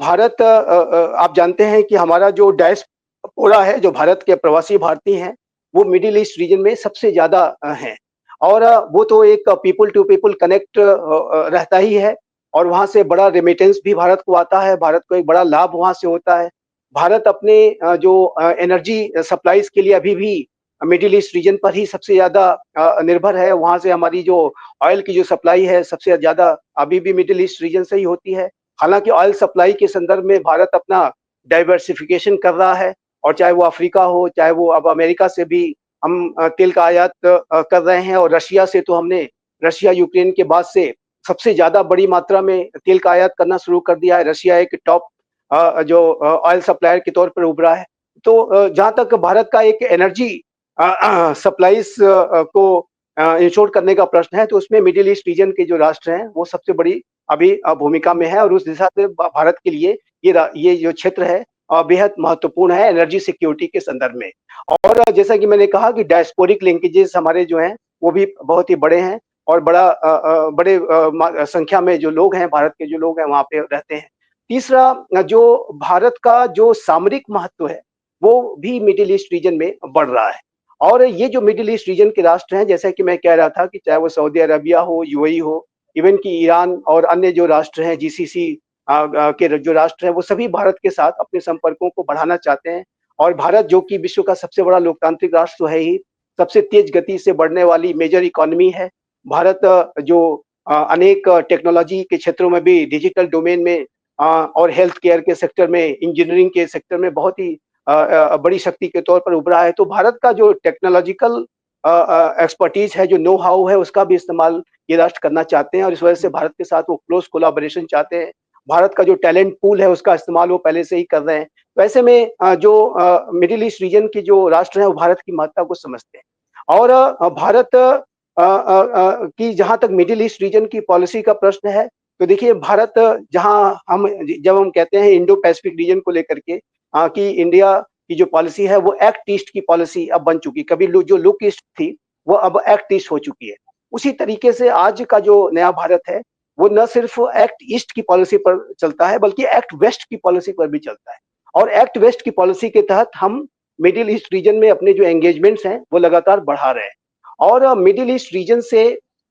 भारत आप जानते हैं कि हमारा जो डायस्पोरा है, जो भारत के प्रवासी भारतीय हैं, वो मिडिल ईस्ट रीजन में सबसे ज़्यादा हैं। और वो तो एक पीपल टू पीपल कनेक्ट रहता ही है और वहाँ से बड़ा रेमिटेंस भी भारत को आता है, भारत को एक बड़ा लाभ वहाँ से होता है। भारत अपने जो एनर्जी सप्लाईज़ के लिए अभी भी मिडिल ईस्ट रीजन पर ही सबसे ज़्यादा निर्भर है। वहाँ से हमारी जो ऑयल की जो सप्लाई है, सबसे ज़्यादा अभी भी मिडिल ईस्ट रीजन से ही होती है। हालाँकि ऑयल सप्लाई के संदर्भ में भारत अपना डाइवर्सिफ़िकेशन कर रहा है और चाहे वो अफ्रीका हो, चाहे वो अब अमेरिका से भी हम तेल का आयात कर रहे हैं और रशिया से तो हमने रशिया यूक्रेन के बाद से सबसे ज़्यादा बड़ी मात्रा में तेल का आयात करना शुरू कर दिया है। रशिया एक टॉप जो ऑयल सप्लायर के तौर पर उभरा है। तो जहाँ तक भारत का एक एनर्जी सप्लाईज़ को इंश्योर करने का प्रश्न है, तो उसमें मिडिल ईस्ट रीजन के जो राष्ट्र हैं, वो सबसे बड़ी अभी भूमिका में है और उस दिशा से भारत के लिए ये जो क्षेत्र है बेहद महत्वपूर्ण है एनर्जी सिक्योरिटी के संदर्भ में। और जैसा कि मैंने कहा कि डायस्पोरिक लिंकेजेस हमारे जो हैं वो भी बहुत ही बड़े हैं और बड़े संख्या में जो लोग हैं भारत के जो लोग हैं वहाँ पे रहते हैं। तीसरा जो भारत का जो सामरिक महत्व है वो भी मिडिल ईस्ट रीजन में बढ़ रहा है। और ये जो मिडिल ईस्ट रीजन के राष्ट्र हैं जैसा कि मैं कह रहा था कि चाहे वो सऊदी अरबिया हो, यूएई हो, इवन कि ईरान और अन्य जो राष्ट्र हैं जीसीसी के जो राष्ट्र हैं वो सभी भारत के साथ अपने संपर्कों को बढ़ाना चाहते हैं। और भारत जो कि विश्व का सबसे बड़ा लोकतांत्रिक राष्ट्र तो है ही, सबसे तेज गति से बढ़ने वाली मेजर इकोनॉमी है। भारत जो अनेक टेक्नोलॉजी के क्षेत्रों में भी डिजिटल डोमेन में और हेल्थ केयर के सेक्टर में, इंजीनियरिंग के सेक्टर में बहुत ही बड़ी शक्ति के तौर पर उभरा है। तो भारत का जो टेक्नोलॉजिकल एक्सपर्टीज़ है, जो नो हाउ है, उसका भी इस्तेमाल ये राष्ट्र करना चाहते हैं और इस वजह से भारत के साथ वो क्लोज़ कोलैबोरेशन चाहते हैं। भारत का जो टैलेंट पूल है, उसका इस्तेमाल वो पहले से ही कर रहे हैं। तो ऐसे में जो मिडिल ईस्ट रीजन के जो राष्ट्र हैं, वो भारत की महत्ता को समझते हैं। और भारत की जहाँ तक मिडिल ईस्ट रीजन की पॉलिसी का प्रश्न है, तो देखिए भारत जहाँ हम जब हम कहते हैं इंडो पैसिफिक रीजन को लेकर के कि इंडिया की जो पॉलिसी है वो एक्ट ईस्ट की पॉलिसी अब बन चुकी है। कभी जो लुक ईस्ट थी, वो अब एक्ट ईस्ट हो चुकी है। उसी तरीके से आज का जो नया भारत है, वो न सिर्फ एक्ट ईस्ट की पॉलिसी पर चलता है, बल्कि एक्ट वेस्ट की पॉलिसी पर भी चलता है। और एक्ट वेस्ट की पॉलिसी के तहत हम मिडिल ईस्ट रीजन में अपने जो एंगेजमेंट्स हैं, वो लगातार बढ़ा रहे हैं। और मिडिल ईस्ट रीजन से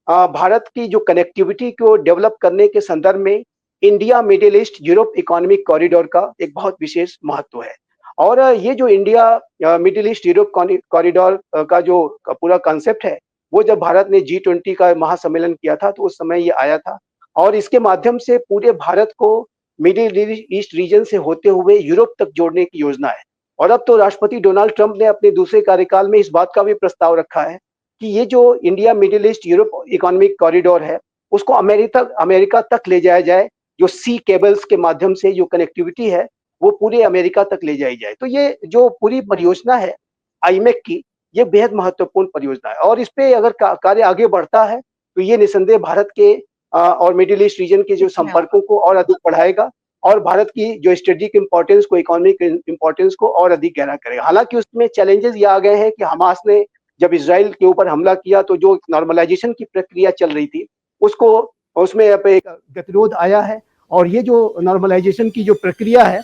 भारत की जो कनेक्टिविटी को डेवलप करने के संदर्भ में India middle east Europe economic corridor का एक बहुत विशेष महत्व है। और ये जो India middle east Europe corridor का जो पूरा कॉन्सेप्ट है, वो जब भारत ने G20 का महासम्मेलन किया था, तो उस समय ये आया था। और इसके माध्यम से पूरे भारत को मिडिल ईस्ट रीजन से होते हुए यूरोप तक जोड़ने की योजना है। और अब तो राष्ट्रपति डोनाल्ड ट्रंप ने अपने दूसरे कार्यकाल में इस बात का भी प्रस्ताव रखा है कि ये जो India middle east Europe economic corridor है, उसको अमेरिका तक ले जाया जाए। जो सी केबल्स के माध्यम से जो कनेक्टिविटी है, वो पूरे अमेरिका तक ले जाई जाए। तो ये जो पूरी परियोजना है आईमेक की, ये बेहद महत्वपूर्ण परियोजना है और इस पे अगर कार्य आगे बढ़ता है, तो ये निसंदेह भारत के और मिडिल ईस्ट रीजन के जो अच्छा। संपर्कों को और अधिक बढ़ाएगा और भारत की जो स्ट्रेटेजिक इम्पोर्टेंस को, इकोनॉमिक इम्पोर्टेंस को और अधिक गहरा करेगा। हालाँकि उसमें चैलेंजेस ये आ गए हैं कि हमास ने जब इज़राइल के ऊपर हमला किया, तो जो नॉर्मलाइजेशन की प्रक्रिया चल रही थी, उसको उसमें अब एक गतिरोध आया है। और ये जो नॉर्मलाइजेशन की जो प्रक्रिया है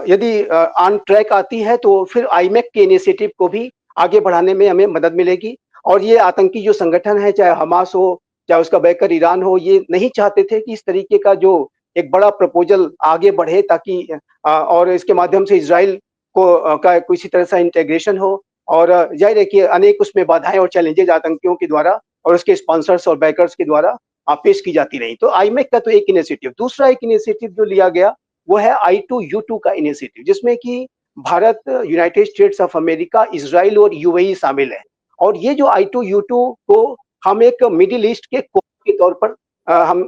यदि ऑन ट्रैक आती है, तो फिर आईमेक के इनिशिएटिव को भी आगे बढ़ाने में हमें मदद मिलेगी। और ये आतंकी जो संगठन है, चाहे हमास हो, चाहे उसका बैकर ईरान हो, ये नहीं चाहते थे कि इस तरीके का जो एक बड़ा प्रपोजल आगे बढ़े, ताकि और इसके माध्यम से इज़राइल को का किसी तरह से इंटीग्रेशन हो। और जाहिर है कि अनेक उसमें बाधाएँ और चैलेंजेज़ आतंकियों के द्वारा और उसके स्पॉन्सर्स और बैकर्स के द्वारा पेश की जाती रही। तो आईमेक का तो एक इनिशिएटिव। दूसरा एक इनिशिएटिव जो लिया गया, वो है I2U2 का इनिशिएटिव, जिसमें कि Bharat, United states of America, Israel और यूएई शामिल है। और ये जो I2U2 को हम एक मिडिल ईस्ट के क्वाड के तौर पर हम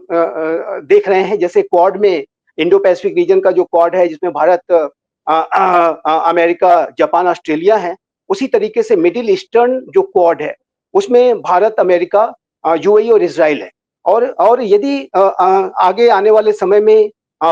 देख रहे हैं। जैसे क्वाड में इंडो पैसिफिक रीजन का जो क्वाड है, जिसमें भारत, अमेरिका, जापान, ऑस्ट्रेलिया है, उसी तरीके से मिडिल ईस्टर्न जो क्वाड है, उसमें भारत, अमेरिका, यूएई और इज़राइल है। और यदि आगे आने वाले समय में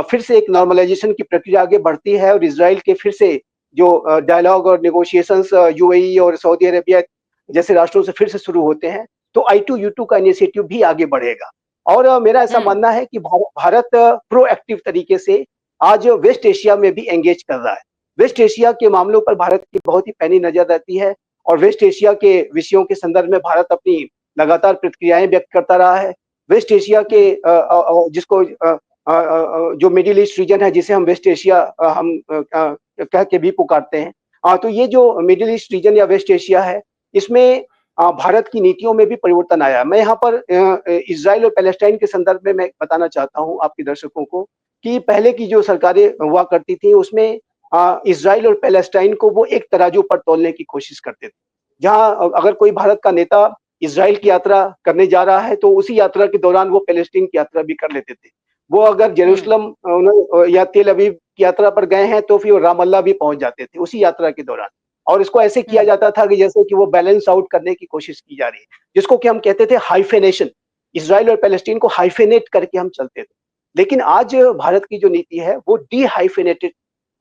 फिर से एक नॉर्मलाइजेशन की प्रक्रिया आगे बढ़ती है और इज़राइल के फिर से जो डायलॉग और नेगोशिएशंस यूएई और सऊदी अरेबिया जैसे राष्ट्रों से फिर से शुरू होते हैं, तो I2U2 का इनिशिएटिव भी आगे बढ़ेगा। और मेरा ऐसा हुँ, मानना है कि भारत प्रोएक्टिव तरीके से आज वेस्ट एशिया में भी एंगेज कर रहा है। वेस्ट एशिया के मामलों पर भारत की बहुत ही पैनी नज़र रहती है और वेस्ट एशिया के विषयों के संदर्भ में भारत अपनी लगातार प्रतिक्रियाएँ व्यक्त करता रहा है। वेस्ट एशिया के हुँ, जो मिडिल ईस्ट रीजन है जिसे हम वेस्ट एशिया कह के भी पुकारते हैं। तो ये जो मिडिल ईस्ट रीजन या वेस्ट एशिया है, इसमें भारत की नीतियों में भी परिवर्तन आया है। मैं यहाँ पर इज़राइल और पैलेस्टाइन के संदर्भ में मैं बताना चाहता हूँ आपके दर्शकों को कि पहले की जो सरकारें हुआ करती थी उसमें इज़राइल और पैलेस्टाइन को वो एक तराजू पर तौलने की कोशिश करते थे। जहाँ अगर कोई भारत का नेता इज़राइल की यात्रा करने जा रहा है तो उसी यात्रा के दौरान वो पैलेस्टीन की यात्रा भी कर लेते थे। वो अगर हुँ, जेरूशलम या तेल अवीव की यात्रा पर गए हैं तो फिर वो रामल्ला भी पहुँच जाते थे उसी यात्रा के दौरान। और इसको ऐसे किया हुँ, जाता था कि जैसे कि वो बैलेंस आउट करने की कोशिश की जा रही है, जिसको कि हम कहते थे हाइफ़ेनेशन। इज़राइल और पैलेस्टीन को हाइफ़ेनेट करके हम चलते थे। लेकिन आज भारत की जो नीति है वो डी-हाइफ़ेनेटेड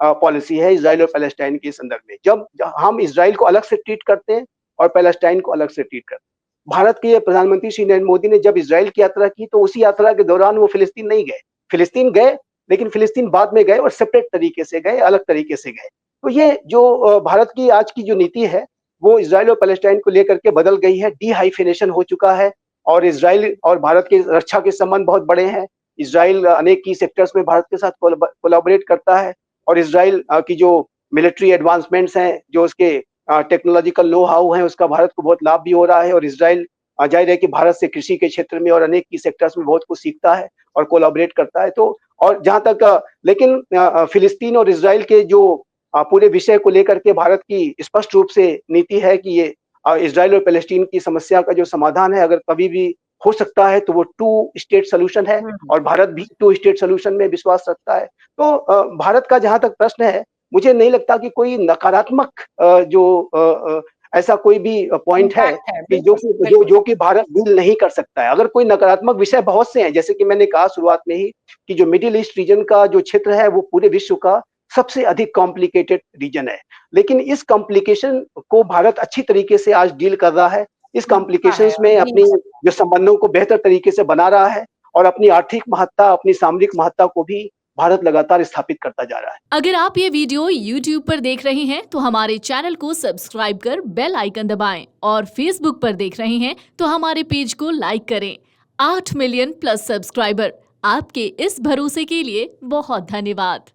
पॉलिसी है इज़राइल और पैलेस्टाइन के संदर्भ में। जब हम इज़राइल को अलग से ट्रीट करते हैं और पैलेस्टाइन को अलग से ट्रीट करते हैं। भारत के प्रधानमंत्री श्री नरेंद्र मोदी ने जब इज़राइल की यात्रा की तो उसी यात्रा के दौरान वो फ़िलिस्तीन नहीं गए। फ़िलिस्तीन गए, लेकिन फ़िलिस्तीन बाद में गए और सेपरेट तरीके से गए, अलग तरीके से गए। तो ये जो भारत की आज की जो नीति है, वो इज़राइल और पैलेस्टाइन को लेकर के बदल गई है, डी-हाइफ़ेनेशन हो चुका है और इज़राइल और भारत के रक्षा के संबंध बहुत बड़े हैं। इज़राइल अनेक की सेक्टर्स में भारत के साथ कोलैबोरेट करता है और इज़राइल की जो मिलिट्री एडवांसमेंट्स हैं, जो उसके टेक्नोलॉजिकल नो हाउ है, उसका भारत को बहुत लाभ भी हो रहा है और इज़राइल ज़ाहिर है कि भारत से कृषि के क्षेत्र में और अनेक की सेक्टर्स में बहुत कुछ सीखता है और कोलैबोरेट करता है। तो और जहाँ तक लेकिन फ़िलिस्तीन और इज़राइल के जो पूरे विषय को लेकर के भारत की स्पष्ट रूप से नीति है कि ये इज़राइल और पैलेस्टीन की समस्या का जो समाधान है अगर कभी भी हो सकता है तो वो टू स्टेट सॉल्यूशन है हुँ। और भारत भी टू स्टेट सॉल्यूशन में विश्वास रखता है। तो भारत का जहाँ तक प्रश्न है, मुझे नहीं लगता कि कोई नकारात्मक ऐसा कोई भी पॉइंट है इम्पैक्ट है, कि बिल्कुल, बिल्कुल। जो कि भारत डील नहीं कर सकता है। अगर कोई नकारात्मक विषय बहुत से हैं, जैसे कि मैंने कहा शुरुआत में ही कि जो मिडल ईस्ट रीजन का जो क्षेत्र है, वो पूरे विश्व का सबसे अधिक कॉम्प्लिकेटेड रीजन है। लेकिन इस कॉम्प्लिकेशन को भारत अच्छी तरीके से आज डील कर रहा है। इस हाँ है कॉम्प्लिकेशंस और में डील अपनी जो संबंधों को बेहतर तरीके से बना रहा है और अपनी आर्थिक महत्ता, अपनी सामरिक महत्ता को भी भारत लगातार स्थापित करता जा रहा है। अगर आप ये वीडियो YouTube पर देख रहे हैं तो हमारे चैनल को सब्सक्राइब कर बेल आइकन दबाएं और Facebook पर देख रहे हैं तो हमारे पेज को लाइक करें। 8 मिलियन प्लस सब्सक्राइबर, आपके इस भरोसे के लिए बहुत धन्यवाद।